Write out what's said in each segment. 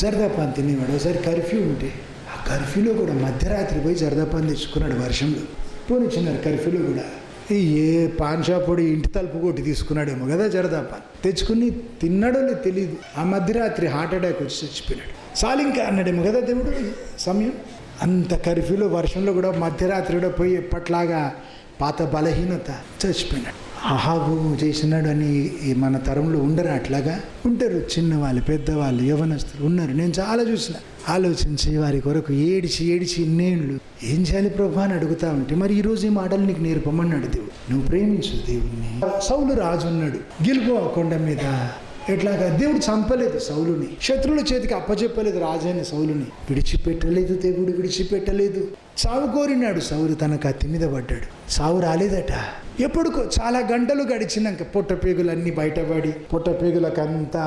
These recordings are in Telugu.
జర్దాపాన్ తినేవాడు. ఒకసారి కర్ఫ్యూ ఉంటే ఆ కర్ఫ్యూలో కూడా మధ్యరాత్రి పోయి జర్దాపాన్ తెచ్చుకున్నాడు వర్షంలో. పోనిచ్చినారు కర్ఫ్యూలో కూడా. ఏ పాన్ షాప్ కూడా ఇంటి తలుపు కొట్టి తీసుకున్నాడేమో కదా జర్దాపాన్. తెచ్చుకుని తిన్నాడో లేదు తెలియదు. ఆ మధ్యరాత్రి హార్ట్ అటాక్ వచ్చి చచ్చిపోయినాడు. సాలింకా అన్నాడేమో కదా దేవుడు సమయం. అంత కర్ఫ్యూలో వర్షంలో కూడా మధ్యరాత్రి కూడా పోయి ఎప్పట్లాగా పాత బలహీనత చచ్చిపోయినాడు. అహాబు చేసినాడు అని మన తరంలో ఉండరు, అట్లాగా ఉంటారు. చిన్నవాళ్ళు, పెద్దవాళ్ళు, యవనస్తులు ఉన్నారు. నేను చాలా చూసిన. ఆలోచించి వారి కొరకు ఏడిచి ఇన్నేళ్ళు ఏం చేయాలి ప్రభా అని అడుగుతా ఉంటే, మరి ఈరోజు ఈ మాటలు నీకు నేర్పమన్నాడు దేవుడు. నువ్వు ప్రేమించు దేవుణ్ణి. సౌలు రాజు ఉన్నాడు గిల్బోవ కొండ మీద. ఎట్లాగా దేవుడు చంపలేదు సౌలుని, శత్రువుల చేతికి అప్పచెప్పలేదు రాజైన సౌలుని. విడిచిపెట్టలేదు దేవుడు, విడిచిపెట్టలేదు. సావు కోరినాడు సౌలు, తన కత్తి మీద పడ్డాడు. సావు రాలేదట. ఎప్పుడుకో చాలా గంటలు గడిచినాక పొట్టపేగులన్నీ బయటపడి, పొట్టపేగులకంతా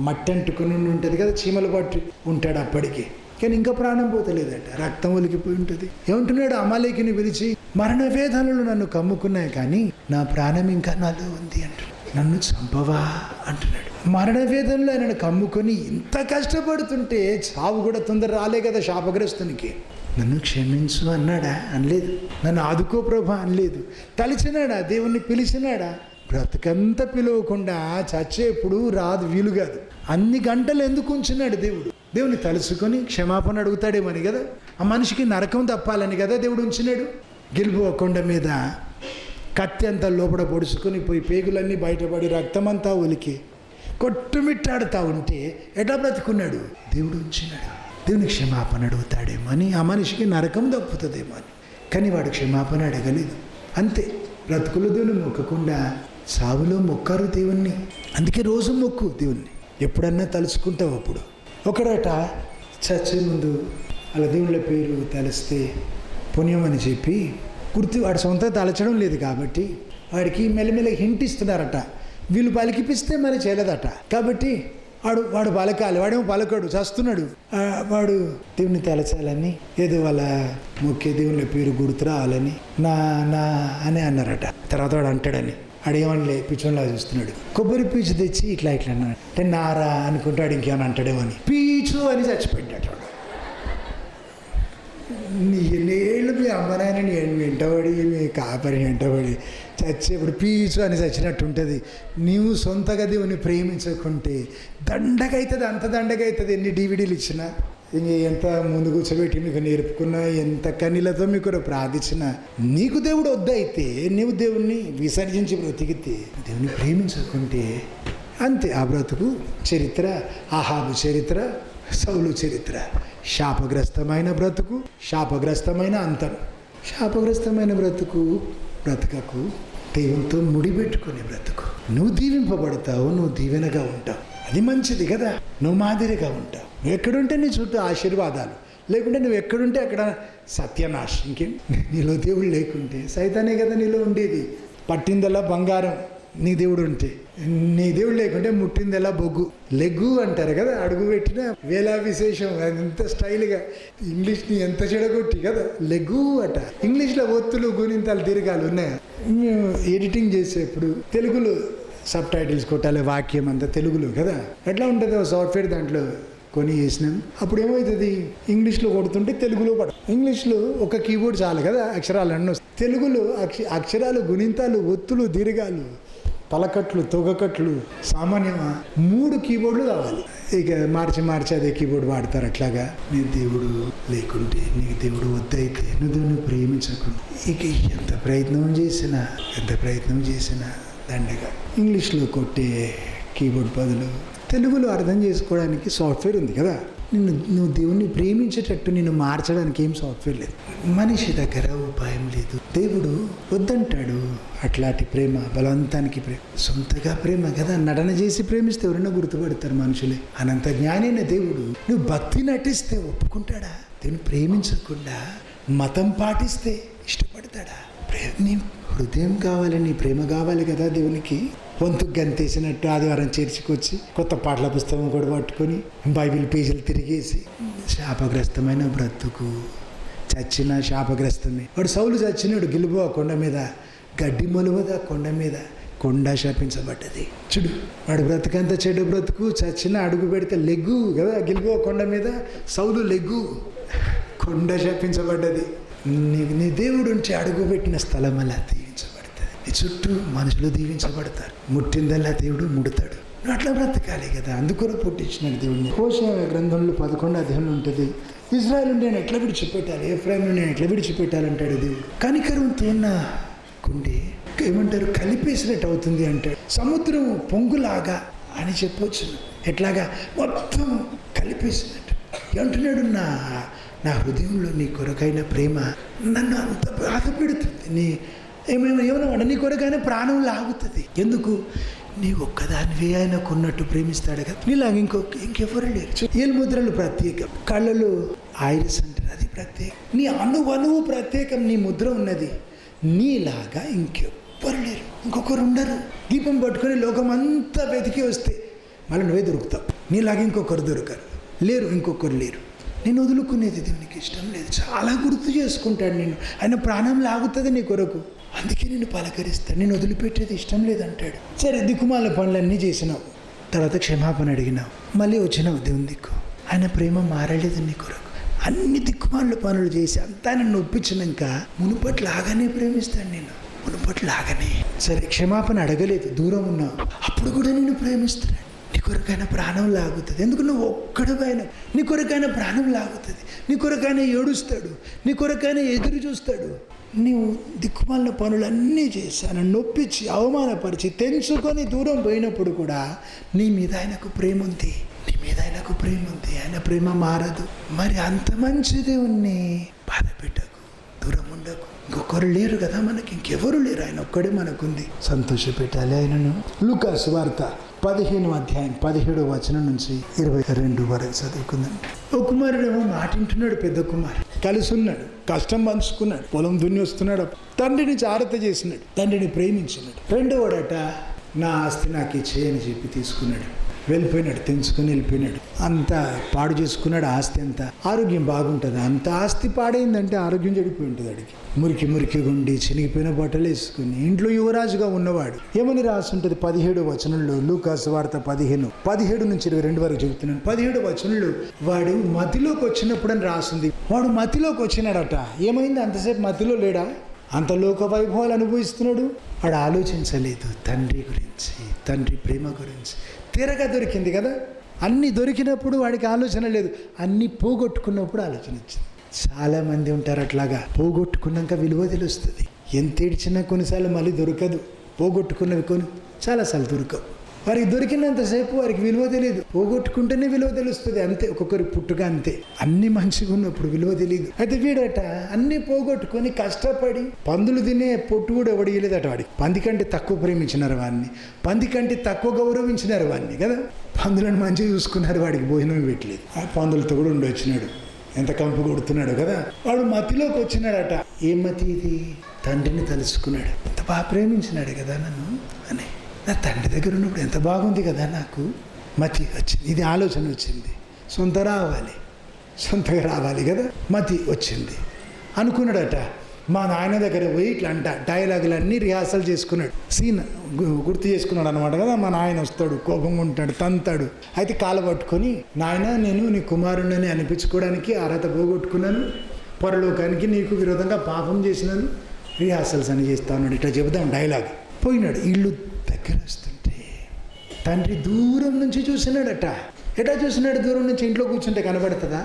మట్టి అంటుకుని ఉంటుంది కదా, చీమలు పట్టి ఉంటాడు అప్పటికి. కానీ ఇంకా ప్రాణం పోతలేదట, రక్తం ఒలికిపోయి ఉంటుంది. ఏమంటున్నాడు అమాలేకుని పిలిచి, మరణ వేదనలు నన్ను కమ్ముకున్నాయి కానీ నా ప్రాణం ఇంకా నాలో ఉంది అంటున్నాడు. నన్ను చంపవా అంటున్నాడు. మరణ వేదనలు ఆయనను కమ్ముకొని ఇంత కష్టపడుతుంటే చావు కూడా తొందర రాలే కదా శాపగ్రస్తునికి. నన్ను క్షమించు అన్నాడా? అనలేదు. నన్ను ఆదుకో ప్రభా అనలేదు. తలిచినాడా? దేవుణ్ణి పిలిచినాడా? బ్రతుకంతా పిలవకుండా చచ్చేప్పుడు రాదు, వీలు కాదు. అన్ని గంటలు ఎందుకు ఉంచినాడు దేవుడు? దేవుని తలుచుకొని క్షమాపణ అడుగుతాడేమని కదా, ఆ మనిషికి నరకం తప్పాలని కదా దేవుడు ఉంచినాడు. గిల్బోవ కొండ మీద కత్తి అంతా లోపల పొడుచుకొని పోయి పేగులన్నీ బయటపడి రక్తమంతా ఒలికి కొట్టుమిట్టాడుతూ ఉంటే ఎట్లా బ్రతుకున్నాడు? దేవుడు ఉంచినాడు. దేవుని క్షమాపణ అడుగుతాడేమో అని, ఆ మనిషికి నరకం తప్పుతుందేమో అని. కానీ వాడు క్షమాపణ అడగలేదు. అంతే. బ్రతుకులు దేవుని మొక్కకుండా సావులో మొక్కారు దేవుణ్ణి. అందుకే రోజు మొక్కు దేవుణ్ణి. ఎప్పుడన్నా తలుచుకుంటావు అప్పుడు. ఒకడట చచ్చే ముందు అలా దేవుళ్ళ పేరు తలిస్తే పుణ్యం అని చెప్పి వాడు సొంతంగా తలచడం లేదు కాబట్టి వాడికి మెల్లమెల్ల హింట్ ఇస్తున్నారట. వీళ్ళు పలికిపిస్తే మరి చేయలేదట. కాబట్టి వాడు పలకాలి. వాడేమో పలకడు, చస్తున్నాడు. వాడు దేవుని తలచాలని, ఏదో వాళ్ళ ముఖ్య దేవుళ్ళ పేరు గుర్తు రావాలని నా అని అన్నారట. తర్వాత వాడు అంటాడని అడేమని పిచ్చోన్లా చూస్తున్నాడు. కొబ్బరి పీచు తెచ్చి ఇట్లా అన్నాడు అంటే నారా అనుకుంటాడు, ఇంకేమని అంటాడేమో అని పీచు అని చచ్చిపోయింటాడు. ఎన్నేళ్ళు మీ అమ్మనాయనని వెంటబడి, మీ కాపరి వెంటబడి చచ్చేప్పుడు పీచు అని చచ్చినట్టు ఉంటుంది. నీవు సొంతగా దేవుని ప్రేమించకుంటే దండగవుతుంది, అంత దండగవుతుంది. ఎన్ని డివిడీలు ఇచ్చినా, ఎంత ముందు కూర్చోబెట్టి మీకు నేర్పుకున్నా, ఎంత కన్నీళ్ళతో మీకు ప్రార్థించినా, నీకు దేవుడు వద్దయితే నీవు దేవుణ్ణి విసర్జించి బ్రతికితే, దేవుని ప్రేమించకుంటే అంతే. ఆ బ్రతుకు చరిత్ర, అహాబు చరిత్ర, సౌలు చరిత్ర. శాపగ్రస్తమైన బ్రతుకు, శాపగ్రస్తమైన అంతం. శాపగ్రస్తమైన బ్రతుకకు దేవునితో ముడిపెట్టుకునే బ్రతుకు. నువ్వు దీవింపబడతావు, నువ్వు దీవెనగా ఉంటావు. అది మంచిది కదా. నువ్వు మాదిరిగా ఉంటావు. నువ్వు ఎక్కడుంటే నీ చుట్టూ ఆశీర్వాదాలు, లేకుంటే నువ్వు ఎక్కడుంటే అక్కడ సత్యనాశ. ఇంకేం? నీలో దేవుడు లేకుంటే సైతానే కదా నీలో ఉండేది. పట్టిందల్లా బంగారం నీ దేవుడు ఉంటే, నీ దేవుడు లేకుంటే ముట్టిందెలా బొగ్గు. లెగ్గు అంటారు కదా, అడుగు పెట్టిన వేలా విశేషం. ఎంత స్టైల్గా ఇంగ్లీష్ని ఎంత చెడగొట్టి కదా లెగ్గు అట. ఇంగ్లీష్లో ఒత్తులు గుణింతాలు దీర్ఘాలు ఉన్నాయా? ఎడిటింగ్ చేసేప్పుడు తెలుగులో సబ్ టైటిల్స్ కొట్టాలి, వాక్యం అంతా తెలుగులో కదా. ఎట్లా ఉంటుంది సాఫ్ట్వేర్ దాంట్లో కొని చేసినాం. అప్పుడు ఏమవుతుంది, ఇంగ్లీష్లో కొడుతుంటే తెలుగులో ఇంగ్లీష్లో ఒక కీబోర్డ్ చాలు కదా, అక్షరాలు అన్నీ. తెలుగులో అక్షరాలు, గుణింతాలు, ఒత్తులు, దీర్ఘాలు, పలకట్లు, తొగకట్లు సామాన్యమా 3 కీబోర్డులు కావాలి. ఇక మార్చి అదే కీబోర్డ్ వాడతారు. అట్లాగా నీ దేవుడు లేకుంటే, నీకు దేవుడు వద్దయితే, నువ్వు దేవుని ప్రేమించకుండా ఇక ఎంత ప్రయత్నం చేసినా దండగా. ఇంగ్లీష్లో కొట్టే కీబోర్డ్ బదులు తెలుగులో అర్థం చేసుకోవడానికి సాఫ్ట్వేర్ ఉంది కదా. నువ్వు దేవుణ్ణి ప్రేమించేటట్టు నిన్ను మార్చడానికి ఏం సాఫ్ట్వేర్ లేదు. మనిషి దగ్గర ఉపాయం లేదు. దేవుడు వద్దంటాడు అట్లాంటి ప్రేమ, బలవంతానికి ప్రేమ. సొంతగా ప్రేమ కదా, నటన చేసి ప్రేమిస్తే ఎవరైనా గుర్తుపడతారు మనుషులే. అనంత జ్ఞానైన దేవుడు నువ్వు భక్తి నటిస్తే ఒప్పుకుంటాడా? దేవుని ప్రేమించకుండా మతం పాటిస్తే ఇష్టపడతాడా? నీ హృదయం కావాలి, నీ ప్రేమ కావాలి కదా దేవునికి. వంతుకు గంతేసినట్టు ఆదివారం చర్చికొచ్చి కొత్త పాటల పుస్తకం కూడా పట్టుకొని బైబిల్ పేజీలు తిరిగేసి శాపగ్రస్తమైన బ్రతుకు. చచ్చిన శాపగ్రస్తమే. వాడు సౌలు చచ్చినాడు గిల్బోవ కొండ మీద, గడ్డి మొలువదా కొండ మీద, కొండ శాపించబడ్డది. చూడు, వాడు బ్రతుకంత చెడు బ్రతుకు, చచ్చిన అడుగు పెడితే లెగ్గు కదా, గిల్బో కొండ మీద సౌలు లెగ్గు, కొండ శాపించబడ్డది. నీ దేవుడు ఉంచి అడుగు పెట్టిన స్థలం అలా దీవించబడుతుంది. నీ చుట్టూ మనుషులు దీవించబడతారు. ముట్టిందల్లా దేవుడు ముడతాడు. నువ్వు అట్లా బ్రతకాలి కదా, అందుకొర పుట్టించినాడు దేవుడిని. హోషేయ గ్రంథంలో 11వ అధ్యాయంలో ఉంటుంది, ఇజ్రాయేలు నేను ఎట్లా విడిచిపెట్టాలి, ఎఫ్రాయిమును నేను ఎట్లా విడిచిపెట్టాలంటాడు దేవుడు. కనికరంతో ఉన్న గుండె ఏమంటారు, కలిపేసినట్టు అవుతుంది అంటాడు. సముద్రం పొంగులాగా అని చెప్పొచ్చు. ఎట్లాగా మొత్తం కలిపేసినట్టు అంటున్నాడు. నా హృదయంలో నీ కొరకైన ప్రేమ నన్ను అంత బాధ పెడుతుంది. ఏమన్నా నీ కొరకైన ప్రాణం లాగుతుంది. ఎందుకు? నీ ఒక్కదానివే ఆయనకు ఉన్నట్టు ప్రేమిస్తాడు కదా. నీలాగా ఇంకెవరు లేరు. ఏలు ముద్రలు ప్రత్యేకం, కళ్ళలో ఐరిస్ అంటారు, అది ప్రత్యేకం. నీ అణువణువు ప్రత్యేకం. నీ ముద్ర ఉన్నది. నీలాగా ఇంకెవ్వరు లేరు, ఇంకొకరు ఉండరు. దీపం పట్టుకొని లోకం అంతా వెతికి వస్తే మళ్ళీ నువ్వే దొరుకుతావు. నీలాగా ఇంకొకరు దొరకరు, లేరు, ఇంకొకరు లేరు. నేను వదులుకునేది దేవునికి ఇష్టం లేదు. చాలా గుర్తు చేసుకుంటాడు నేను. ఆయన ప్రాణం లాగుతుంది నీ కొరకు, అందుకే నేను పలకరిస్తాను. నేను వదిలిపెట్టేది ఇష్టం లేదంటాడు. సరే, దిక్కుమాల పనులన్నీ చేసినావు, తర్వాత క్షమాపణ అడిగినావు, మళ్ళీ వచ్చినావు దేవుని దిక్కు. ఆయన ప్రేమ మారలేదు నీ కొరకు. అన్ని దిక్కుమాల పనులు చేసి అంతా నన్ను ఒప్పించినాక మునుపట్లాగానే ప్రేమిస్తాను నేను, మునుపట్లాగానే. సరే, క్షమాపణ అడగలేదు, దూరం ఉన్నావు, అప్పుడు కూడా నేను ప్రేమిస్తున్నాను. నీ కొరకైన ప్రాణం లాగుతుంది. ఎందుకు? నువ్వు ఒక్కడుగా నీ కొరకైన ప్రాణం లాగుతుంది. నీ కొరకైనా ఏడుస్తాడు, నీ కొరకైనా ఎదురు చూస్తాడు. నీవు దిక్కుమాలిన పనులన్నీ చేశాను, నొప్పించి అవమానపరిచి తెంచుకొని దూరం పోయినప్పుడు కూడా నీ మీద ఆయనకు ప్రేమ ఉంది, నీ మీద ఆయనకు ప్రేమ ఉంది. ఆయన ప్రేమ మారదు. మరి అంత మంచి దేవుణ్ణి బాధ పెట్టకు, దూరం ఉండకు. ఇంకొకరు లేరు కదా మనకి, ఇంకెవరు లేరు, ఆయన ఒక్కడే మనకుంది. సంతోష పెట్టాలి ఆయనను. లూకా సువార్త 15వ అధ్యాయం 17వ వచనం నుంచి 22 వరకు చదువుకుందాం. ఒక కుమారుడేమో మాట వింటున్నాడు, పెద్ద కుమారుడు కలిసి ఉన్నాడు, కష్టం పంచుకున్నాడు, పొలం దున్ని వస్తున్నాడు, తండ్రిని జాగ్రత్త చేసినాడు, తండ్రిని ప్రేమించినాడు. రెండోవాడట, నా ఆస్తి నాకు ఇచ్చేయని చెప్పి తీసుకున్నాడు, వెళ్ళిపోయినాడు, తెంచుకొని వెళ్ళిపోయినాడు. అంతా పాడు చేసుకున్నాడు. ఆస్తి అంతా. ఆరోగ్యం బాగుంటుంది, అంత ఆస్తి పాడైందంటే ఆరోగ్యం చెడిపోయి ఉంటుంది. అడిగి మురికి గుండి చినిగిపోయిన బట్టలు వేసుకుని ఇంట్లో యువరాజుగా ఉన్నవాడు. ఏమని రాసి ఉంటుంది 17వ వచనంలో, లూకా సువార్త 17 నుంచి 22 వరకు చెబుతున్నాను. 17వ వచనంలో వాడు మతిలోకి వచ్చినప్పుడు అని రాసింది. వాడు మతిలోకి వచ్చినాడట. ఏమైంది? అంతసేపు మతిలో లేడా? అంత లోక వైభవాలు అనుభవిస్తున్నాడు. వాడు ఆలోచించలేదు తండ్రి గురించి, తండ్రి ప్రేమ గురించి. తీరగా దొరికింది కదా. అన్నీ దొరికినప్పుడు వాడికి ఆలోచన లేదు, అన్నీ పోగొట్టుకున్నప్పుడు ఆలోచన వచ్చింది. చాలామంది ఉంటారు అట్లాగా. పోగొట్టుకున్నాక విలువ తెలుస్తుంది. ఎంత ఏడ్చినా కొన్నిసార్లు మళ్ళీ దొరకదు. పోగొట్టుకున్నవి చాలాసార్లు దొరకవు. వారికి దొరికినంతసేపు వారికి విలువ తెలియదు. పోగొట్టుకుంటేనే విలువ తెలుస్తుంది. అంతే, ఒక్కొక్కరి పుట్టుక అంతే. అన్ని మంచిగా ఉన్నప్పుడు విలువ తెలియదు. అయితే వీడట అన్ని పోగొట్టుకొని కష్టపడి పందులు తినే పొట్టు కూడా ఎవడియలేదట వాడికి. పంది కంటే తక్కువ ప్రేమించినారు వాడిని, పంది కంటే తక్కువ గౌరవించినారు వాడిని కదా. పందులను మంచిగా చూసుకున్నారు, వాడికి భోజనం పెట్టలేదు. ఆ పందులతో కూడా ఉండొచ్చినాడు. ఎంత కంపు కొడుతున్నాడు కదా. వాడు మతిలోకి వచ్చినాడట. ఏం మతి ఇది? తండ్రిని తలుసుకున్నాడు. ఎంత బాగా ప్రేమించినాడు కదా నన్ను అని. నా తండ్రి దగ్గర ఉన్నప్పుడు ఎంత బాగుంది కదా, నాకు మతి వచ్చింది. ఇది ఆలోచన వచ్చింది. సొంతగా రావాలి కదా, మతి వచ్చింది అనుకున్నాడట. మా నాయన దగ్గర పోయి ఇట్లా డైలాగులన్నీ రిహార్సల్ చేసుకున్నాడు. సీన్ గుర్తు చేసుకున్నాడు అనమాట కదా. మా నాయన వస్తాడు, కోపంగా ఉంటాడు, తంతాడు. అయితే కాలు పట్టుకొని, నాయన నేను నీ కుమారుణ్ణని అనిపించుకోవడానికి అర్హత పోగొట్టుకున్నాను, పరలోకానికి నీకు విరోధంగా పాపం చేసినాను, రిహార్సల్స్ అని చేస్తా ఉన్నాడు. ఇట్లా చెబుదాం డైలాగ్. పోయినాడు. ఇల్లు దగ్గర వస్తుంటే తండ్రి దూరం నుంచి చూసినాడట. ఎట్లా చూసినాడు? దూరం నుంచి. ఇంట్లో కూర్చుంటే కనబడుతుందా?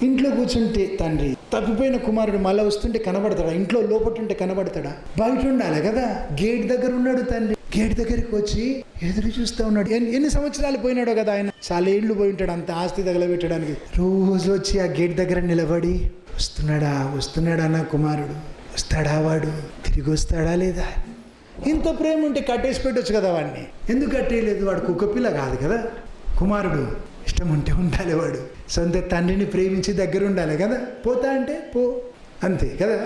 ఇంట్లో కూర్చుంటే తండ్రి, తప్పిపోయిన కుమారుడు మళ్ళీ వస్తుంటే కనబడతాడా? ఇంట్లో లోపటుంటే కనబడతాడా? బయట ఉండాలి కదా. గేట్ దగ్గర ఉన్నాడు తండ్రి. గేట్ దగ్గరికి వచ్చి ఎదురు చూస్తూ ఉన్నాడు. ఎన్ని సంవత్సరాలు పోయినాడో కదా ఆయన. చాలా ఏళ్ళు పోయి ఉంటాడు అంత ఆస్తి తగలబెట్టడానికి. రోజు వచ్చి ఆ గేట్ దగ్గర నిలబడి, వస్తున్నాడా నా కుమారుడు, వస్తాడా వాడు, తిరిగి వస్తాడా లేదా? ఇంత ప్రేమ ఉంటే కట్టేసి పెట్టవచ్చు కదా వాడిని. ఎందుకు కట్టేయలేదు? వాడు కుక్కపిల్ల కాదు కదా. కుమారుడు ఇష్టం ఉంటే ఉండాలి. వాడు సొంత తండ్రిని ప్రేమించి దగ్గర ఉండాలి కదా. పోతా అంటే పో, అంతే కదా.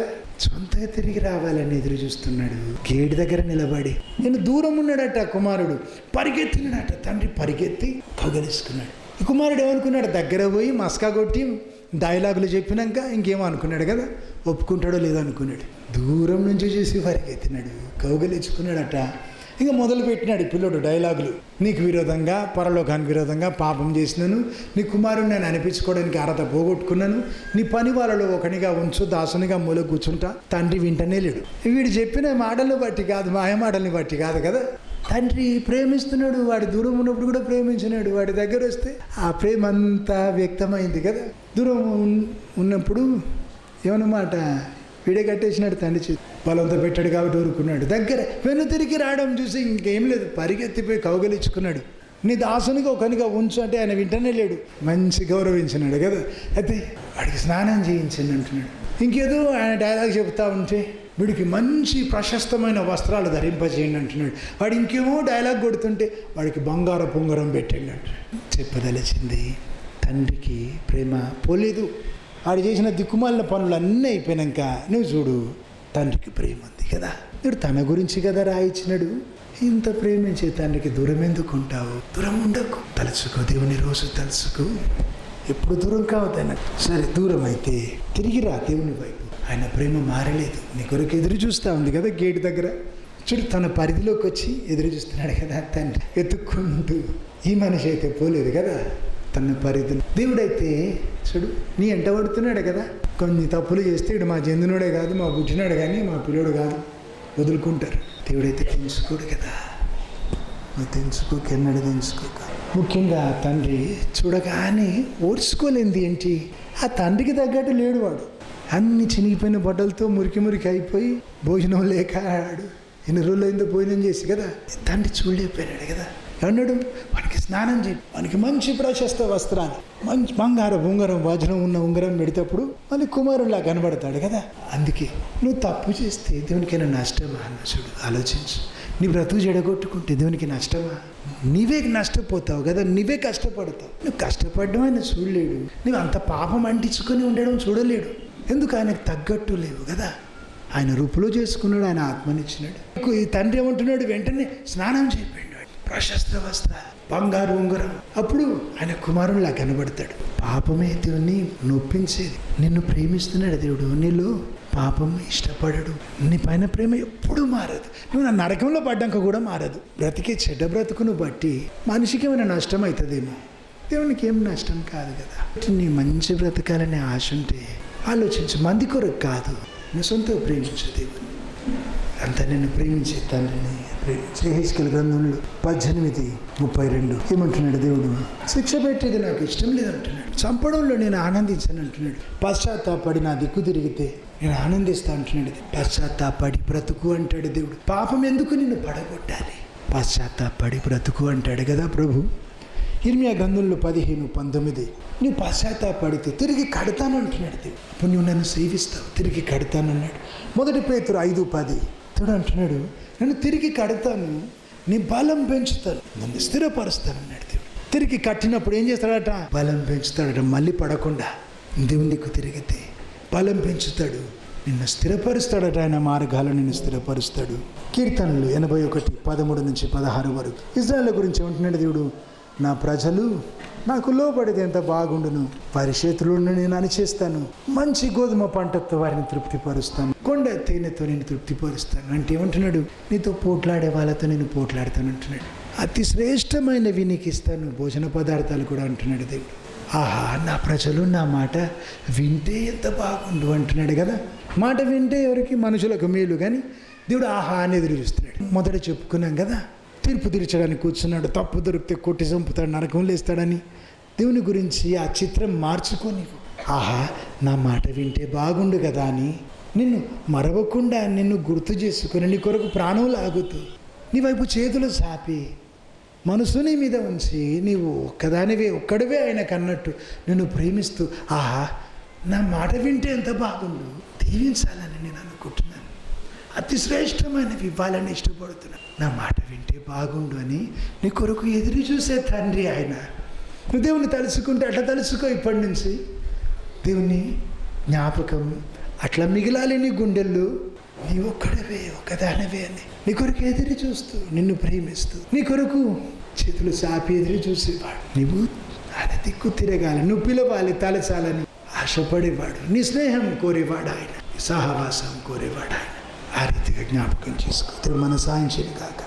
సొంతగా తిరిగి రావాలని ఎదురు చూస్తున్నాడు. గేట్ దగ్గర నిలబడి నేను దూరం ఉన్నాడట. కుమారుడు పరిగెత్తినాడట. తండ్రి పరిగెత్తి పగలేసుకున్నాడు. ఈ కుమారుడు ఏమనుకున్నాడు? దగ్గర పోయి మస్కా కొట్టి డైలాగులు చెప్పినాక ఇంకేమో అనుకున్నాడు కదా. ఒప్పుకుంటాడో లేదో అనుకున్నాడు. దూరం నుంచి చూసి పరిగెత్తినాడు, కౌగలించుకున్నాడట. ఇంకా మొదలుపెట్టినాడు ఈ పిల్లోడు డైలాగులు. నీకు విరోధంగా, పరలోకానికి విరోధంగా పాపం చేసినాను, నీ కుమారుని నేను అనిపించుకోవడానికి అర్హత పోగొట్టుకున్నాను, నీ పని వాళ్ళలో ఒకనిగా ఉంచు, దాసునిగా మూల కూర్చుంటా. తండ్రి వింటనే లేడు. వీడు చెప్పిన మాటలను బట్టి కాదు, మాయ మాటల్ని బట్టి కాదు కదా. తండ్రి ప్రేమిస్తున్నాడు, వాడి దూరం ఉన్నప్పుడు కూడా ప్రేమించినాడు. వాడి దగ్గర వస్తే ఆ ప్రేమ అంతా వ్యక్తమైంది కదా. దూరం ఉన్నప్పుడు ఏమన్నమాట, వీడే కట్టేసినాడు తండ్రి చేతి, బలంతో పెట్టాడు కాబట్టి ఊరుకున్నాడు. దగ్గర వెను తిరిగి రావడం చూసి ఇంకేం లేదు, పరిగెత్తిపోయి కౌగలించుకున్నాడు. నీ దాసునిగా ఒకనిగా ఉంచు అంటే ఆయన వింటనే లేడు. మంచి గౌరవించినాడు కదా. అయితే వాడికి స్నానం చేయించండి అంటున్నాడు. ఇంకేదో ఆయన డైలాగ్ చెప్తా ఉంటే వీడికి మంచి ప్రశస్తమైన వస్త్రాలు ధరింపజేయండి అంటున్నాడు. వాడు ఇంకేమో డైలాగ్ కొడుతుంటే వాడికి బంగార పొంగరం పెట్టండి అంటున్నాడు. చెప్పదలిచింది తండ్రికి ప్రేమ పోలేదు. వాడు చేసిన దిక్కుమాలిన పనులు అన్నీ అయిపోయినాక నువ్వు చూడు, తండ్రికి ప్రేమ ఉంది కదా. మీరు తన గురించి కదా రాయించినాడు. ఇంత ప్రేమించే తండ్రికి దూరం ఎందుకు ఉంటావు? దూరం ఉండకు, తలుచుకో, దేవుని రోజు తలుచుకో, ఎప్పుడు దూరం కావద్దు. సరే దూరం అయితే తిరిగి రా దేవుని వైపు. ఆయన ప్రేమ మారలేదు. నీ కొరకు ఎదురు చూస్తూ ఉంది కదా గేటు దగ్గర. చూడు, తన పరిధిలోకి వచ్చి ఎదురు చూస్తున్నాడు కదా తండ్రి ఎత్తుక్కుంటూ. ఈ మనిషి అయితే పోలేదు కదా తన పరిధిలో. దేవుడైతే చూడు నీ ఎంట పడుతున్నాడు కదా. కొన్ని తప్పులు చేస్తే ఇడు మా చెందినోడే కాదు, మా బుజ్జినాడు కానీ మా పిల్లోడు కాదు, వదులుకుంటారు. దేవుడైతే తెంచుకోడు కదా. నువ్వు తెంచుకోక, ఎన్నడూ తెంచుకోక. ముఖ్యంగా తండ్రి చూడగానే ఓర్చుకోలేంది ఏంటి, ఆ తండ్రికి తగ్గట్టు లేడు వాడు. అన్ని చినిగిపోయిన బట్టలతో మురికి మురికి అయిపోయి భోజనం లేక ఆడు. ఎన్ని రోజులు అయిందో భోజనం చేసి కదా. తండ్రి చూడలేకపోయినాడు కదా. అన్నాడు వానికి స్నానం చేయి, వానికి మంచి ప్రశస్త వస్త్రాలు, మంచి బంగారం ఉంగరం, వజ్రం ఉన్న ఉంగరం పెడితేప్పుడు మళ్ళీ కుమారులా కనబడతాడు కదా. అందుకే నువ్వు తప్పు చేస్తే దేవునికైనా నష్టమా అన్న చూడు, ఆలోచించు. నీ బ్రతుకు జడగొట్టుకుంటే దేవునికి నష్టమా? నీవే నష్టపోతావు కదా, నీవే కష్టపడతావు. నువ్వు కష్టపడడం ఆయన చూడలేడు, నువ్వు అంత పాపం అంటించుకొని ఉండడం చూడలేడు. ఎందుకు? ఆయనకు తగ్గట్టు లేవు కదా. ఆయన రూపులో చేసుకున్నాడు, ఆయన ఆత్మనిచ్చినాడు. ఈ తండ్రి ఏమంటున్నాడు, వెంటనే స్నానం చేయబడినాడు, ప్రశస్త వస్త్రాలు, బంగారు ఉంగరం. అప్పుడు ఆయన కుమారునిలా కనబడతాడు. పాపమే దేవుని నొప్పించేది. నిన్ను ప్రేమిస్తున్నాడు దేవుడు, నీలో పాపం ఇష్టపడడు. నీ పైన ప్రేమ ఎప్పుడూ మారదు. నువ్వు నా నరకంలో పడ్డాక కూడా మారదు. బ్రతికే చెడ్డ బ్రతుకును బట్టి మనిషికి ఏమైనా నష్టం అవుతుందేమో, దేవునికి ఏం నష్టం కాదు కదా. నీ మంచి బ్రతకాలనే ఆశ ఉంటే ఆలోచించు, మంది కొరకు కాదు, నువ్వు సొంతగా ప్రేమించు దేవుని. అంతా నిన్ను ప్రేమించే తండ్రిని ప్రేమించే. యెహెజ్కేలు గ్రంథంలో 18:32 ఏమంటున్నాడు దేవుడు? శిక్ష పెట్టేది నాకు ఇష్టం లేదంటున్నాడు, చంపడంలో నేను ఆనందించాను అంటున్నాడు. పశ్చాత్తాపడి నా దిక్కు తిరిగితే నేను ఆనందిస్తా అంటున్నాడు. పశ్చాత్తాపడి బ్రతుకు అంటాడు దేవుడు. పాపం ఎందుకు నిన్ను పడగొట్టాలి? పశ్చాత్తాపడి బ్రతుకు అంటాడు కదా ప్రభు. ఇర్మియా గ్రంథంలో 15:19 నువ్వు పశ్చాత్తాపడితే తిరిగి కడతానంటున్నాడు దేవుడు. ఇప్పుడు నువ్వు నన్ను సేవిస్తావు, తిరిగి కడతానన్నాడు. 1 పేతురు 5:10 దేవుడు అంటున్నాడు, నన్ను తిరిగి కడతాను, నీ బలం పెంచుతాను, నన్ను స్థిరపరుస్తానన్నాడు దేవుడు. తిరిగి కట్టినప్పుడు ఏం చేస్తాడట? బలం పెంచుతాడట. మళ్ళీ పడకుండా దేవుని దిక్కు తిరిగితే బలం పెంచుతాడు, నిన్ను స్థిరపరుస్తాడట. ఆయన మార్గాలు నిన్ను స్థిరపరుస్తాడు. కీర్తనలు 81:13-16 వరకు ఇజ్రాయేల్ గురించి ఏమంటున్నాడు దేవుడు? నా ప్రజలు నాకు లోబడితే ఎంత బాగుండును, వారి చేతులను నేను అణిచేస్తాను, మంచి గోధుమ పంటతో వారిని తృప్తిపరుస్తాను, కొండ తేనెతో నేను తృప్తిపరుస్తాను. అంటే ఏమంటున్నాడు? నీతో పోట్లాడే వాళ్ళతో నేను పోట్లాడతాను అంటున్నాడు. అతి శ్రేష్టమైనవి నీకు ఇస్తాను, భోజన పదార్థాలు కూడా అంటున్నాడు దేవుడు. ఆహా, నా ప్రజలు నా మాట వింటే ఎంత బాగుండు అంటున్నాడు కదా. మాట వింటే ఎవరికి? మనుషులకు మేలు. కానీ దేవుడు ఆహా అని ఎదురు చూస్తున్నాడు. మొదట చెప్పుకున్నాం కదా, తీర్పు తీర్చడానికి కూర్చున్నాడు, తప్పు దొరికితే కొట్టి చంపుతాడు, నరకంలో వేస్తాడని. దేవుని గురించి ఆ చిత్రం మార్చుకొని, ఆహా నా మాట వింటే బాగుండు కదా అని నిన్ను మరవకుండా నిన్ను గుర్తు చేసుకొని నీ కొరకు ప్రాణం లాగుతూ నీ వైపు చేతులు చాపి మనసు నీ మీద ఉంచి నీవు ఒక్కడివే ఆయనకు అన్నట్టు నిన్ను ప్రేమిస్తూ, ఆహా నా మాట వింటే ఎంత బాగుండు, దీవించాలని నేను అనుకుంటున్నాను, అతి శ్రేష్టమైనవి ఇవ్వాలని ఇష్టపడుతున్నాను, నా మాట వింటే బాగుండు అని నీ కొరకు ఎదురు చూసే తండ్రి ఆయన. నువ్వు దేవుని తలుచుకుంటే అట్లా తలుచుకో. ఇప్పటి నుంచి దేవుని జ్ఞాపకం అట్లా మిగిలాలి నీ గుండెల్లో. నీ ఒక్కడవే ఒకదానవే అని నీ కొరకు ఎదురు చూస్తూ నిన్ను ప్రేమిస్తూ నీ కొరకు చేతులు చాపి ఎదురు చూసేవాడు. నువ్వు ఆయన దిక్కు తిరగాలి, నువ్వు పిలవాలి, తలచాలని ఆశపడేవాడు, నీ స్నేహం కోరేవాడు ఆయన, సహవాసం కోరేవాడు ఆయన. ఆ రీతిగా జ్ఞాపకం చేసుకో. దేవుడు మన సాయం చేయను కాక.